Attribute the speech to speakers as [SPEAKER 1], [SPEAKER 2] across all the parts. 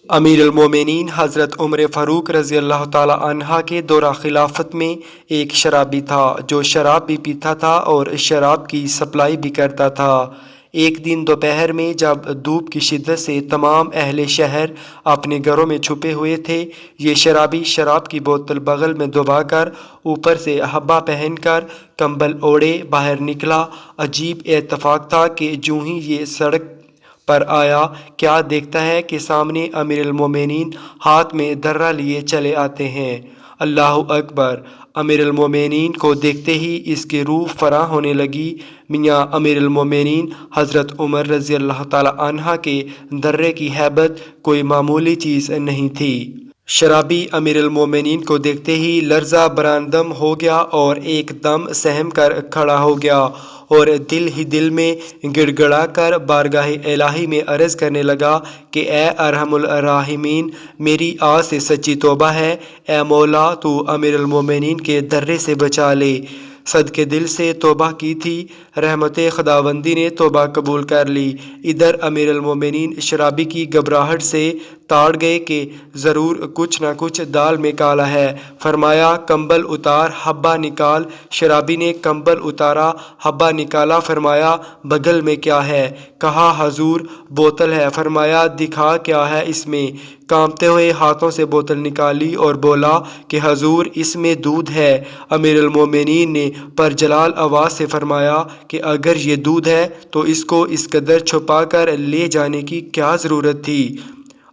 [SPEAKER 1] امیر المومنین حضرت عمر فاروق رضی اللہ تعالی عنہ کے دورہ خلافت میں ایک شرابی تھا جو شراب بھی پیتا تھا اور شراب کی سپلائی بھی کرتا تھا۔ ایک دن دوپہر میں جب دھوپ کی شدت سے تمام اہل شہر اپنے گھروں میں چھپے ہوئے تھے، یہ شرابی شراب کی بوتل بغل میں دبا کر اوپر سے حبہ پہن کر کمبل اوڑھے باہر نکلا۔ عجیب اتفاق تھا کہ جوں ہی یہ سڑک پر آیا، کیا دیکھتا ہے کہ سامنے امیر المومنین ہاتھ میں درہ لیے چلے آتے ہیں۔ اللہ اکبر! امیر المومنین کو دیکھتے ہی اس کی روح فرا ہونے لگی۔ میاں امیر المومنین حضرت عمر رضی اللہ تعالی عنہ کے درے کی ہیبت کوئی معمولی چیز نہیں تھی۔ شرابی امیر المومنین کو دیکھتے ہی لرزہ براندم ہو گیا اور ایک دم سہم کر کھڑا ہو گیا اور دل ہی دل میں گڑ گڑا کر بارگاہ الہی میں عرض کرنے لگا کہ اے ارحم الراحمین، میری آج سے سچی توبہ ہے، اے مولا تو امیر المومنین کے درے سے بچا لے۔ صدقے دل سے توبہ کی تھی، رحمت خداوندی نے توبہ قبول کر لی۔ ادھر امیر المومنین شرابی کی گھبراہٹ سے تاڑ گئے کہ ضرور کچھ نہ کچھ دال میں کالا ہے۔ فرمایا کمبل اتار، حبہ نکال۔ شرابی نے کمبل اتارا، حبہ نکالا۔ فرمایا بغل میں کیا ہے؟ کہا حضور بوتل ہے۔ فرمایا دکھا کیا ہے اس میں؟ کانپتے ہوئے ہاتھوں سے بوتل نکالی اور بولا کہ حضور اس میں دودھ ہے۔ امیر المومنین نے پرجلال آواز سے فرمایا کہ اگر یہ دودھ ہے تو اس کو اس قدر چھپا کر لے جانے کی کیا ضرورت تھی؟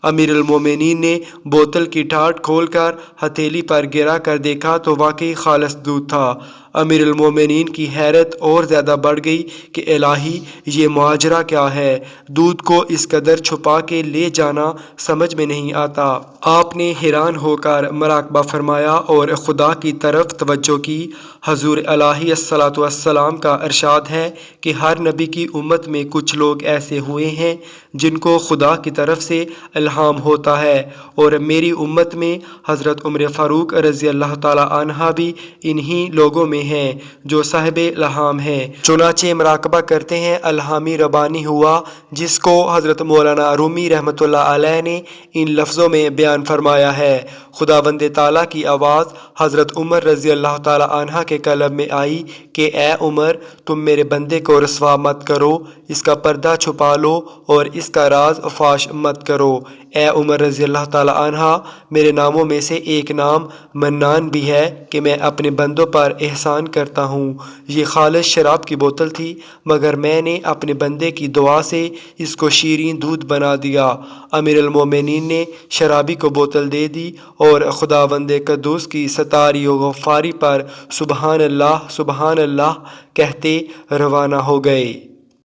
[SPEAKER 1] امیر المومنین نے بوتل کی ٹھاٹ کھول کر ہتھیلی پر گرا کر دیکھا تو واقعی خالص دودھ تھا۔ امیر المومنین کی حیرت اور زیادہ بڑھ گئی کہ الہی یہ ماجرا کیا ہے؟ دودھ کو اس قدر چھپا کے لے جانا سمجھ میں نہیں آتا۔ آپ نے حیران ہو کر مراقبہ فرمایا اور خدا کی طرف توجہ کی۔ حضور الہی الصلاۃ والسلام کا ارشاد ہے کہ ہر نبی کی امت میں کچھ لوگ ایسے ہوئے ہیں جن کو خدا کی طرف سے الہام ہوتا ہے، اور میری امت میں حضرت عمر فاروق رضی اللہ تعالی عنہ بھی انہی لوگوں میں ہیں جو صاحب الہام ہیں۔ چنانچہ مراقبہ کرتے ہیں الہامی ربانی ہوا جس کو حضرت مولانا رومی رحمۃ اللہ علیہ نے ان لفظوں میں بیان فرمایا ہے۔ خداوند تعالیٰ کی آواز حضرت عمر رضی اللہ تعالی عنہ کے قلب میں آئی کہ اے عمر، تم میرے بندے کو رسوا مت کرو، اس کا پردہ چھپا لو اور اس کا راز فاش مت کرو۔ اے عمر رضی اللہ تعالی عنہ، میرے ناموں میں سے ایک نام منان بھی ہے کہ میں اپنے بندوں پر احسان کرتا ہوں۔ یہ خالص شراب کی بوتل تھی مگر میں نے اپنے بندے کی دعا سے اس کو شیریں دودھ بنا دیا۔ امیر المومنین نے شرابی کو بوتل دے دی اور خداوند قدوس کی ستاری و غفاری پر سبحان اللہ سبحان اللہ کہتے روانہ ہو گئے۔